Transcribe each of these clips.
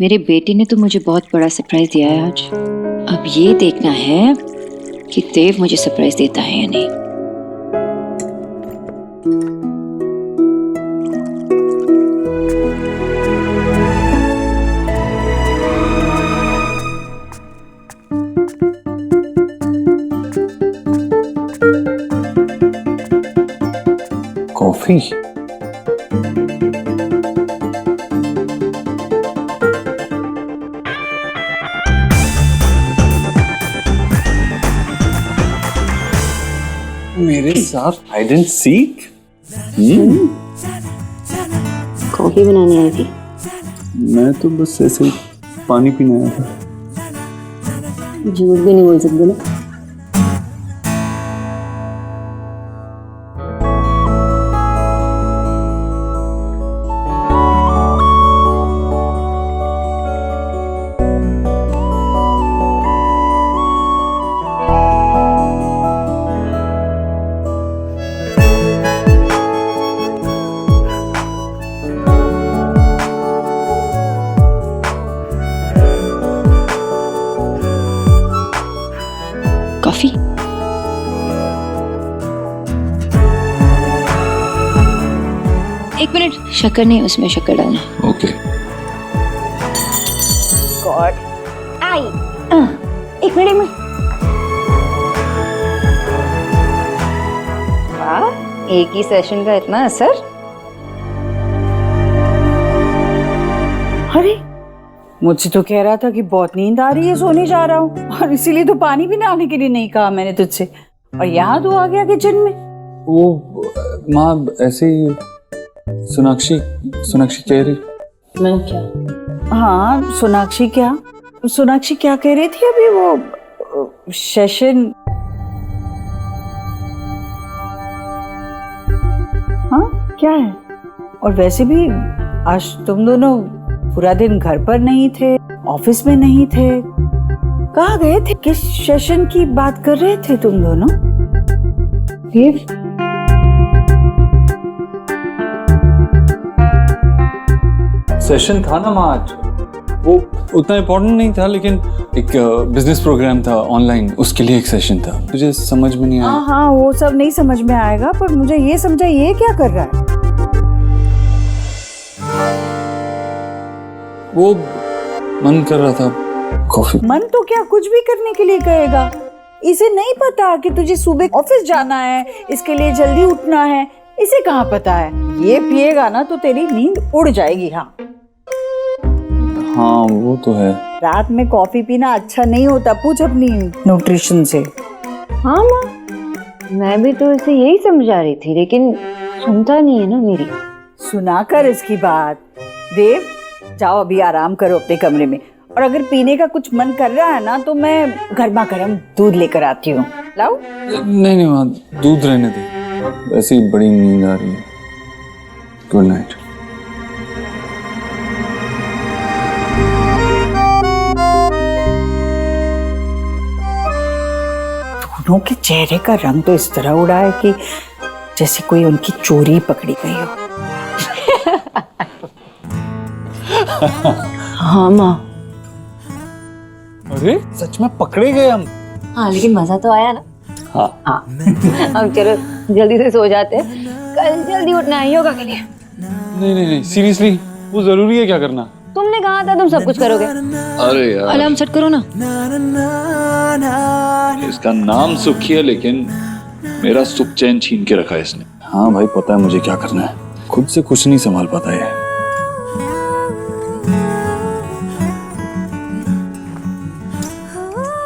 मेरे बेटे ने तो मुझे बहुत बड़ा सरप्राइज दिया है आज। अब ये देखना है कि देव मुझे सरप्राइज देता है या नहीं। कॉफी? मेरे साथ हाइड एंड सीक? कॉफी बनाने आई थी। मैं तो बस ऐसे ही पानी पीने आया था। झूठ भी नहीं बोल सकते ना। कॉफी? एक मिनट, शक्कर नहीं, उसमें शक्कर डालना। ओके। गॉड आई एक मिनट में। वाह, एक ही सेशन का इतना असर। अरे मुझसे तो कह रहा था कि बहुत नींद आ रही है, सोने जा रहा हूँ, और इसीलिए तो पानी भी नहाने के लिए नहीं कहा मैंने तुझसे, और यहाँ तो आ गया किचन में। वो माँ ऐसे ही सोनाक्षी कह रही। मैं क्या? हाँ, सोनाक्षी क्या कह रही थी अभी? वो सेशन। हाँ क्या है? और वैसे भी आज तुम दोनों पूरा दिन घर पर नहीं थे, ऑफिस में नहीं थे, कहाँ गए थे? किस सेशन की बात कर रहे थे तुम दोनों? सेशन था ना माँ आज, वो उतना इम्पोर्टेंट नहीं था, लेकिन एक बिजनेस प्रोग्राम था ऑनलाइन, उसके लिए एक सेशन था। तुझे समझ में नहीं आया? हाँ, वो सब नहीं समझ में आएगा, पर मुझे ये समझा ये क्या कर रहा है? वो मन कर रहा था कॉफी। मन तो क्या कुछ भी करने के लिए कहेगा। इसे नहीं पता कि तुझे सुबह ऑफिस जाना है, इसके लिए जल्दी उठना है, इसे कहाँ पता है? ये पिएगा ना तो तेरी नींद उड़ जाएगी। हाँ वो तो है। रात में कॉफी पीना अच्छा नहीं होता, पूछ अपनी न्यूट्रिशन से। हाँ माँ, मैं भी तो इसे यही समझा रही थी, लेकिन सुनता नहीं है ना मेरी। सुनाकर इसकी बात। देव, जाओ अभी आराम करो अपने कमरे में, और अगर पीने का कुछ मन कर रहा है ना तो मैं गर्मा गर्म दूध लेकर आती हूँ। लाओ? नहीं माँ, दूध रहने दे, ऐसे ही बड़ी नींद आ रही है। Good night. दोनों के चेहरे का रंग तो इस तरह उड़ा है कि जैसे कोई उनकी चोरी पकड़ी गई हो। हाँ माँ। अरे सच में पकड़े गए हम। हाँ, लेकिन मजा तो आया ना। हाँ। अब चलो जल्दी से सो जाते हैं, कल जल्दी उठना है योगा के लिए। नहीं सीरियसली, वो जरूरी है क्या करना? तुमने कहा था तुम सब कुछ करोगे। अरे यार, अलार्म सेट करो ना। इसका नाम सुखी है, लेकिन मेरा सुख चैन छीन के रखा है इसने। हाँ भाई, पता है मुझे क्या करना है, खुद से कुछ नहीं संभाल पाता है।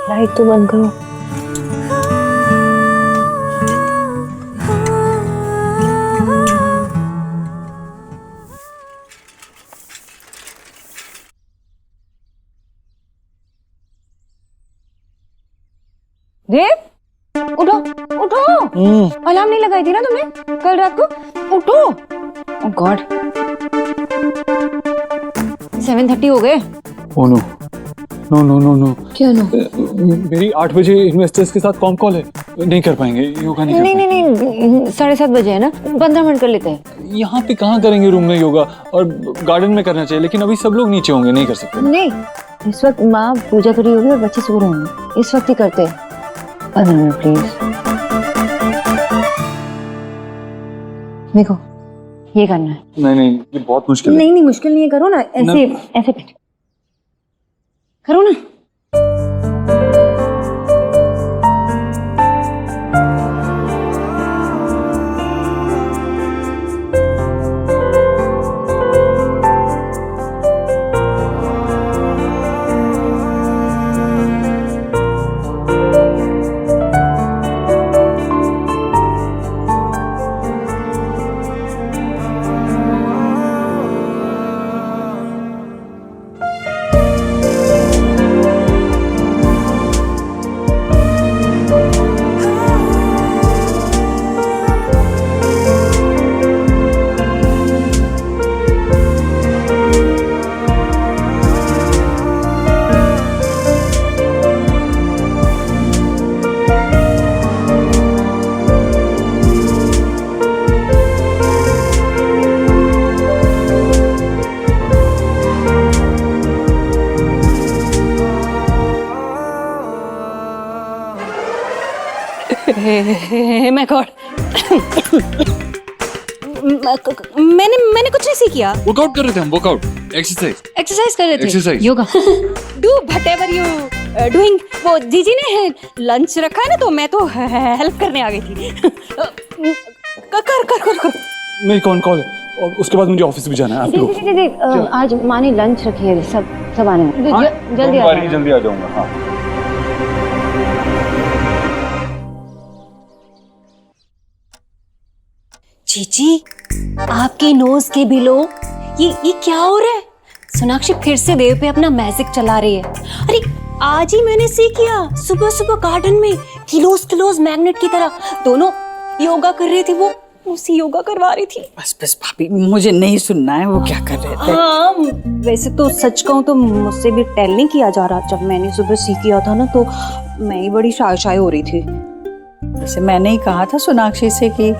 लाइट तो बंद करो। देव, उठो उठो। अलार्म नहीं लगाई थी ना तुमने कल रात को? उठो। ओह गॉड, 7:30 हो गए। Oh no. क्या नो? मेरी 8 बजे इन्वेस्टर्स के साथ कॉम कॉल है। नहीं कर पाएंगे, योगा नहीं कर नहीं नहीं नहीं 7:30 बजे है ना, 15 मिनट कर लेते हैं। पाएंगे। यहाँ पे कहाँ करेंगे रूम में योगा, और गार्डन में करना चाहिए, लेकिन अभी सब लोग नीचे होंगे, नहीं कर सकते। नहीं, इस वक्त माँ पूजा करी होगी और बच्चे सो रहे होंगे, इस वक्त ही करते हैं। 15 मिनट प्लीज। देखो ये करना है। नहीं नहीं, ये बहुत मुश्किल है। नहीं नहीं मुश्किल नहीं है, करो ना, ऐसे ऐसे करो ना। मैं गॉड मैंने कुछ नहीं सीखा। वर्कआउट कर रहे थे हम, वर्कआउट, एक्सरसाइज कर रहे थे। Yoga. Do whatever you doing. वो जीजी ने लंच रखा है ना, तो मैं तो हेल्प करने आ गई थी। कर। मेरी कौन कॉल है, और उसके बाद मुझे ऑफिस भी जाना है। आप लोग दीदी आज माँ ने लंच रखी है, सब आने में। जल्दी आ जाना। जल्दी आ जाऊंगा। हाँ जीजी आपके नोज के बिलो, ये क्या हो रहा है? सोनाक्षी फिर से देव पे अपना मैजिक चला रही है। अरे आज ही मैंने सीखा, सुबह सुबह गार्डन में किलोज मैग्नेट की तरह दोनों योगा कर रहे थे। वो उसी योगा करवा रही थी। बस भाभी, मुझे नहीं सुनना है वो क्या कर रहे थे। हाँ, वैसे तो सच कहूँ तो मुझसे भी टेल नहीं किया जा रहा। जब मैंने सुबह सीख किया था ना, तो मैं ही बड़ी शाय हो रही थी। जैसे मैंने ही कहा था सोनाक्षी से कि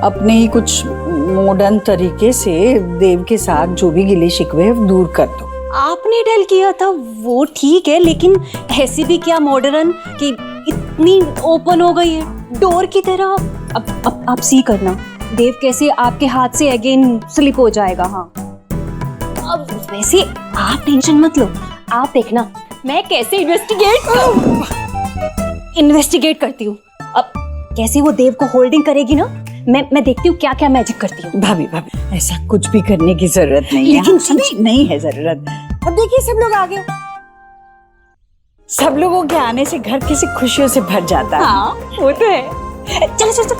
अपने ही कुछ मॉडर्न तरीके से देव के साथ जो भी गिले शिकवे दूर कर दो। आपने टेल किया था वो ठीक है, लेकिन ऐसी भी क्या मॉडर्न कि इतनी ओपन हो गई है डोर की तरह। अब आप सी करना, देव कैसे आपके हाथ से अगेन स्लिप हो जाएगा। हाँ, अब वैसे आप टेंशन मत लो, आप देखना मैं कैसे इन्वेस्टिगेट करती हूँ। अब कैसे वो देव को होल्डिंग करेगी ना, मैं देखती हूँ क्या क्या मैजिक करती हूँ। भाभी ऐसा कुछ भी करने की जरूरत नहीं है। लेकिन अभी नहीं है जरूरत। अब देखिए सब लोग आ गए। सब लोगों के आने से घर किसी खुशियों से भर जाता है। हाँ वो तो है। चलो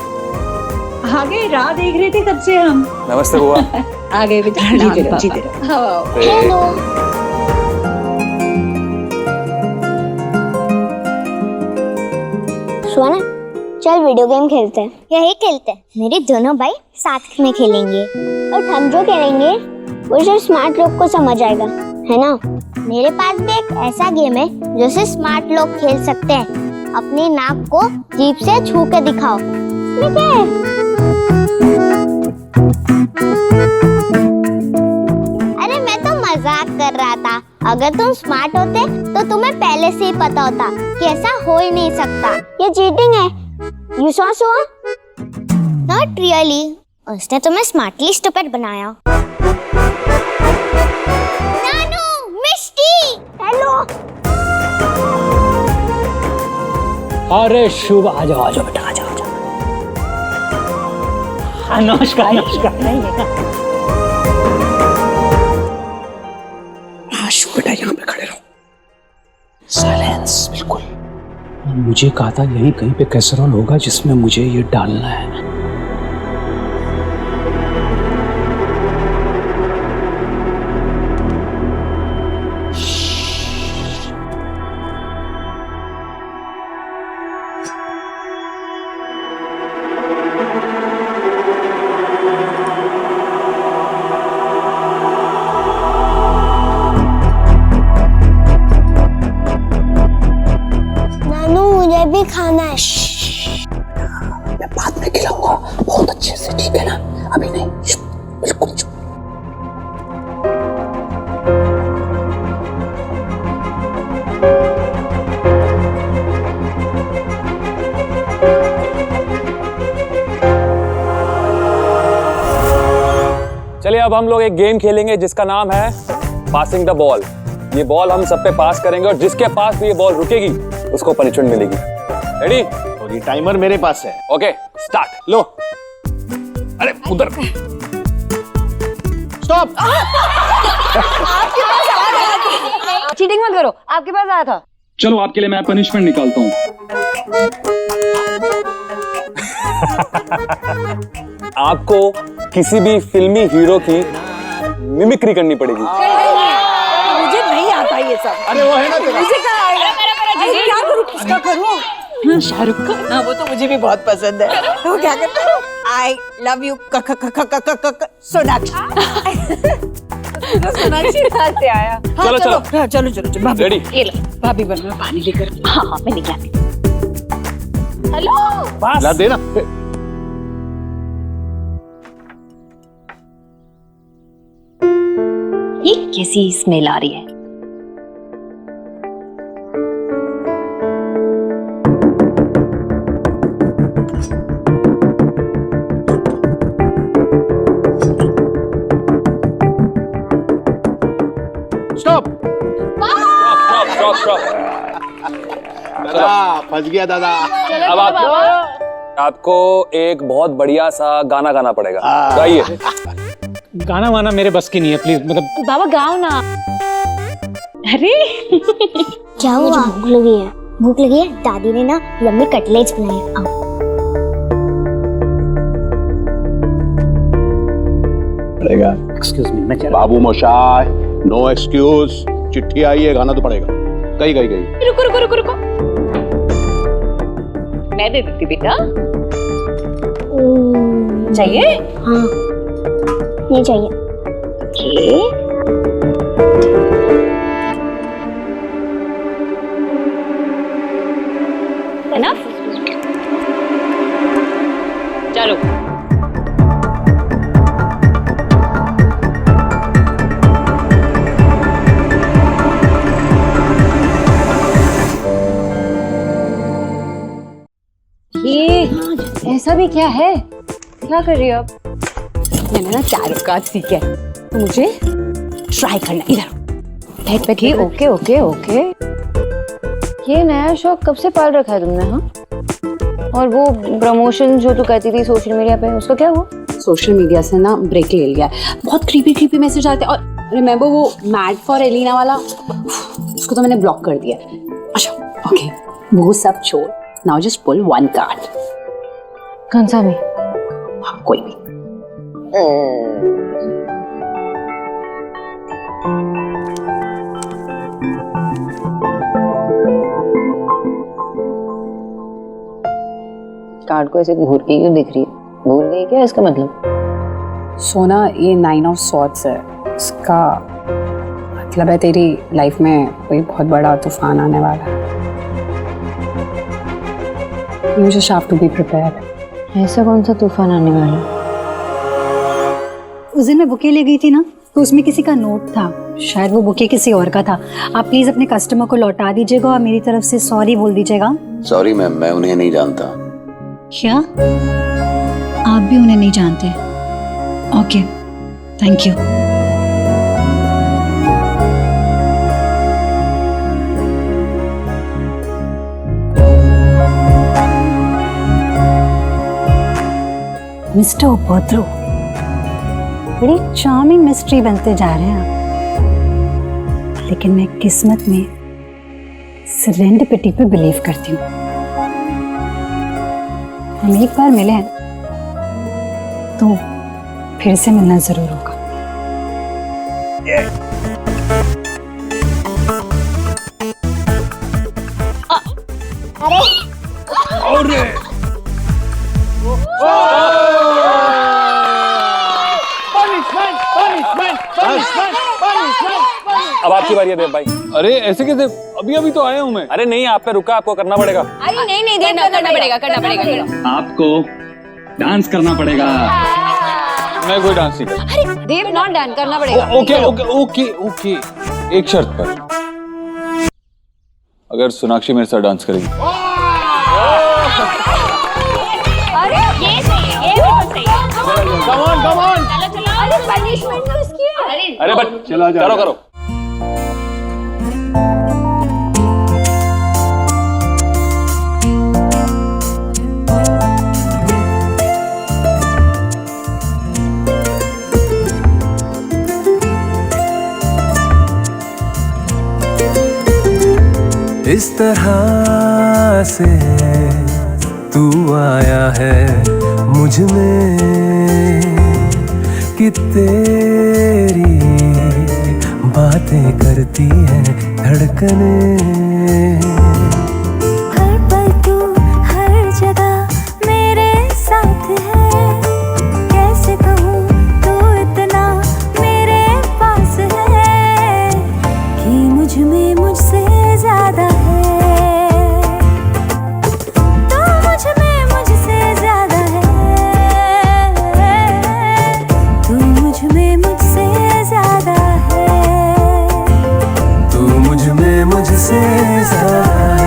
आगे राह देख रहे थे तब से हम। नमस्ते बुआ। आ गए बेटा। जीते रहो। सोना, चल वीडियो गेम खेलते हैं। यही खेलते हैं। मेरे दोनों भाई साथ में खेलेंगे, और हम जो खेलेंगे वो सिर्फ स्मार्ट लोग को समझ आएगा, है ना? मेरे पास भी एक ऐसा गेम है जो सिर्फ स्मार्ट लोग खेल सकते हैं। अपनी नाक को जीभ से छू के दिखाओ। इसमें क्या है? अरे मैं तो मजाक कर रहा था। अगर तुम स्मार्ट होते तो तुम्हें पहले से ही पता होता कि ऐसा हो ही नहीं सकता। ये चीटिंग है। You saw so? Not really. उसने तुम्हें स्मार्टली स्टूपिड बनाया। नानू, मिष्टी, हेलो। अरे शुभ, आ जाओ बेटा, आ जाओ। नमस्कार। शुभ बेटा, यहाँ पे खड़े रहो। साइलेंस, बिल्कुल। मुझे कहा था यहीं कहीं पे कैसरोल होगा जिसमें मुझे ये डालना है। नानू, मुझे भी खाना है। चलिए अब हम लोग एक गेम खेलेंगे जिसका नाम है पासिंग द बॉल। ये बॉल हम सब पे पास करेंगे और जिसके पास भी ये बॉल रुकेगी उसको पनिशमेंट मिलेगी। रेडी? और ये टाइमर मेरे पास है। Okay start. लो। अरे उधर स्टॉप। चीटिंग मत करो, आपके पास आया था। चलो आपके लिए मैं पनिशमेंट निकालता हूँ। आपको किसी भी फिल्मी हीरो की मिमिक्री करनी पड़ेगी। मुझे नहीं आता ये सब। अरे वो है ना तेरा। मुझे कहाँ आएगा? अरे क्या करूँ, किसका करूँ? हाँ, शाहरुख का। हाँ, वो तो मुझे भी बहुत पसंद है। वो क्या करता है? I love you Sonakshi. Sonakshi कहाँ से आया? हाँ, चलो, चलो। हाँ, चलो चलो चलो। भाभी, रेडी? ये लो, भाभी बन मैं पानी लेकर। हाँ हाँ मैं लेके आती हूँ। हेलो। ला देना। ये कैसी स्मेल आ रही है? स्टॉप। Stop stop. दादा फंस गया दादा। अब आपको एक बहुत बढ़िया सा गाना गाना पड़ेगा। गाइए। गाना वाना मेरे बस की नहीं है, प्लीज। मतलब बाबा गाओ ना। अरे क्या हुआ? भूख लगी है? भूख लगी है? दादी ने ना यम्मी कटलेट्स बनाए। आओ। पड़ेगा। एक्सक्यूज मी, मैं बाबू मोशाय, नो एक्सक्यूज। चिट्ठी आई है, गाना तो पड़ेगा। गई गई गई। रुको रुको रुको रुको, मैं दे देती बेटा। चाहिए? हाँ ये चाहिए। ओके। Enough? चलो। ये ऐसा भी क्या है? क्या कर रही हो आप? मैंने ना चारुकाज सीखा है, तो मुझे ट्राई करना। इधर बैठ बैठ। Okay okay okay. ये नया शौक कब से पाल रखा है तुमने? हाँ, और वो प्रमोशन जो तू करती थी सोशल मीडिया पे, उसका क्या हुआ? सोशल मीडिया से ना ब्रेक ले लिया। बहुत क्रीपी मैसेज आते हैं। और रिमेंबर वो मैड फॉर एलिना वाला, उसको तो मैंने ब्लॉक कर दिया। अच्छा ओके, वो सब छोड़। Now just pull one card. कौन सा भी? हाँ, कोई भी। कार्ड को ऐसे घूर के क्यों दिख रही है? भूल गई क्या इसका मतलब? सोना, ये 9 ऑफ सॉर्ड्स है। इसका मतलब है तेरी लाइफ में कोई बहुत बड़ा तूफान आने वाला है। You just have to be prepared. ऐसा कौन सा तूफान आने वाला है? उस दिन मैं बुके ले गई थी ना, तो उसमें किसी का नोट था। शायद वो बुके किसी और का था। आप प्लीज अपने कस्टमर को लौटा दीजिएगा और मेरी तरफ से सॉरी बोल दीजिएगा। सॉरी मैम, मैं उन्हें नहीं जानता। क्या आप भी उन्हें नहीं जानते? Okay, thank you. मिस्टर उपद्रो, बड़ी चार्मिंग मिस्ट्री बनते जा रहे हैं आप। लेकिन मैं किस्मत में सेरेंडिपिटी पे बिलीव करती हूँ। हम एक बार मिले हैं तो फिर से मिलना जरूर होगा। अरे अब आपकी बारी है देव भाई। अरे ऐसे कैसे? अभी अभी तो आया हूँ मैं। अरे नहीं, आप पे रुका, आपको करना पड़ेगा। अरे नहीं करना पड़ेगा। आपको डांस करना पड़ेगा। मैं कोई डांस नहीं करता। अरे देव, नॉट डांस करना पड़ेगा। ओके ओके ओके ओके, एक शर्त पर, अगर सोनाक्षी मेरे साथ डांस करेगी। अरे ये सही है, ये बिल्कुल सही है। Come on come on. चलो चलो। अरे पनिशमेंट तो इसकी है। अरे बट चला जा करो करो। इस तरह से तू आया है मुझ में कि तेरी बातें करती हैं धड़कने। हर पल तू हर जगह मेरे साथ है, कैसे कहूँ तू इतना मेरे पास है कि मुझ में मुझसे ज्यादा है। तू मुझ में मुझसे ज्यादा है, तू मुझ में मुझसे ज्यादा है, तू मुझ में मुझसे ज्यादा है।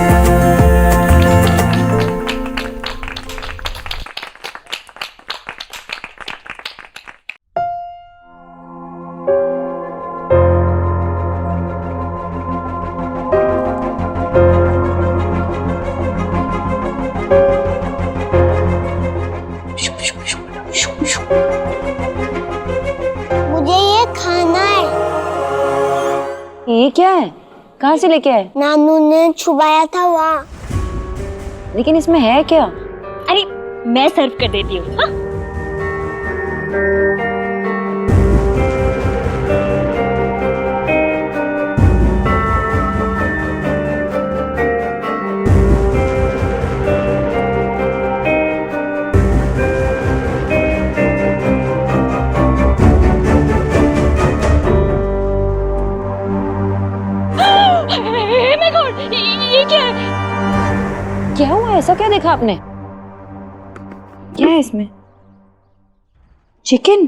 मुझे ये खाना है। ये क्या है? कहाँ से लेके आए? नानू ने छुपाया था वहाँ। लेकिन इसमें है क्या? अरे मैं सर्व कर देती हूँ। हाँ? ये क्या है? क्या हुआ? ऐसा क्या देखा आपने? क्या है इसमें? चिकन?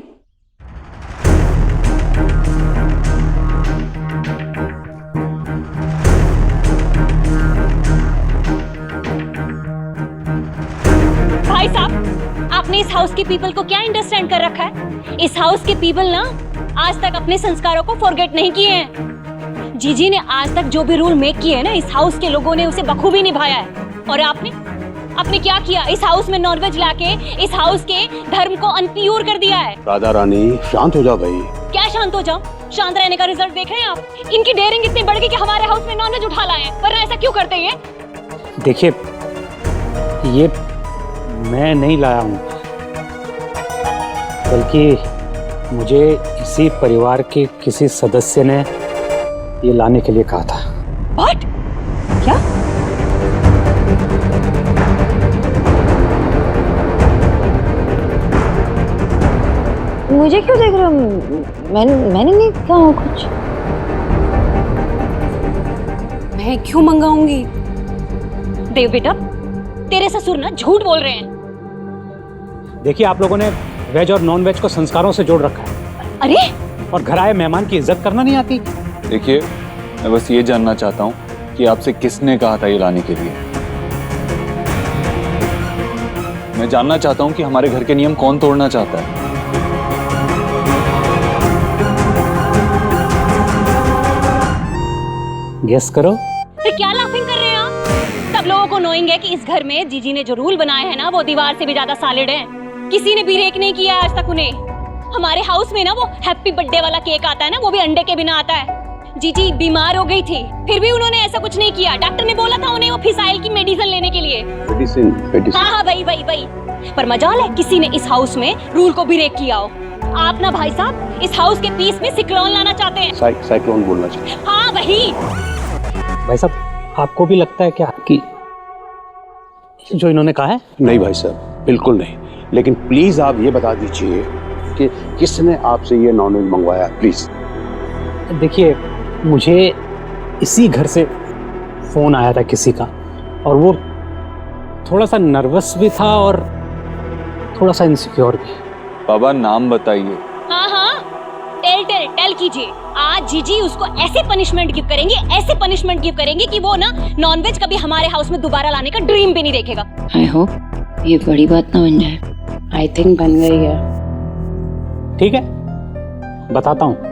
भाई साहब, आपने इस हाउस के पीपल को क्या अंडरस्टैंड कर रखा है? इस हाउस के पीपल ना आज तक अपने संस्कारों को फॉरगेट नहीं किए हैं। जीजी ने आज तक जो भी रूल मेक किए हैं ना, इस हाउस के लोगों ने उसे बखूबी निभाया है। और आपने क्या किया? इस हाउस में नॉनवेज लाके इस हाउस के धर्म को अनप्योर कर दिया है। राधा रानी शांत हो जाओ भाई। क्या शांत हो जाओ? शांत रहने का रिजल्ट देख रहे हैं आप? इनकी डेयरिंग इतनी बढ़ गई कि हमारे हाउस में नॉनवेज उठा लाए हैं। वरना ऐसा क्यों करते ये? देखिए, ये मैं नहीं लाया हूँ, बल्कि मुझे इसी परिवार के किसी सदस्य ने ये लाने के लिए कहा था। What? क्या? मुझे क्यों देख रहे हो? मैंने नहीं कहा कुछ। मैं क्यों मंगाऊंगी? देव बेटा, तेरे ससुर ना झूठ बोल रहे हैं। देखिए, आप लोगों ने वेज और नॉन वेज को संस्कारों से जोड़ रखा है। अरे, और घर आए मेहमान की इज्जत करना नहीं आती। देखिए, मैं बस ये जानना चाहता हूँ कि आपसे किसने कहा था ये लाने के लिए। मैं जानना चाहता हूँ कि हमारे घर के नियम कौन तोड़ना चाहता है। गेस करो। तो क्या लाफिंग कर रहे हैं आप? सब लोगों को नोइंग है कि इस घर में जीजी ने जो रूल बनाए हैं ना, वो दीवार से भी ज्यादा सॉलिड है। किसी ने भी ब्रेक नहीं किया आज तक उन्हें। हमारे हाउस में ना वो हैप्पी बर्थडे वाला केक आता है ना, वो भी अंडे के बिना आता है। जीजी बीमार हो गई थी, फिर भी उन्होंने ऐसा कुछ नहीं किया। डॉक्टर ने बोला था उन्हें वो फिसाइल की मेडिसिन लेने के लिए। मेडिसिन। हाँ, वही। पर मजाल है किसी ने इस हाउस में रूल को ब्रेक किया हो। आप ना भाई साहब इस हाउस के पीस में सिक्लोन लाना चाहते हैं। साइक्लोन बोलना चाहिए। हाँ वही। भाई साहब, आपको भी लगता है क्या कि जो इन्होंने कहा है? नहीं भाई साहब, बिल्कुल नहीं। लेकिन प्लीज आप ये बता दीजिए कि किसने आपसे ये नॉनवेज मंगवाया, प्लीज। देखिए, मुझे इसी घर से फोन आया था किसी का, और वो थोड़ा सा नर्वस भी था और थोड़ा सा इनसिक्योर भी। बाबा, नाम बताइए। हाँ, टेल कीजिए। आज जीजी उसको ऐसे पनिशमेंट गिव करेंगे कि वो ना नॉनवेज कभी हमारे हाउस में दोबारा लाने का ड्रीम भी नहीं देखेगा। आई होप ये बड़ी बात ना बन जाए। आई थिंक बन गई है। ठीक है, बताता हूँ।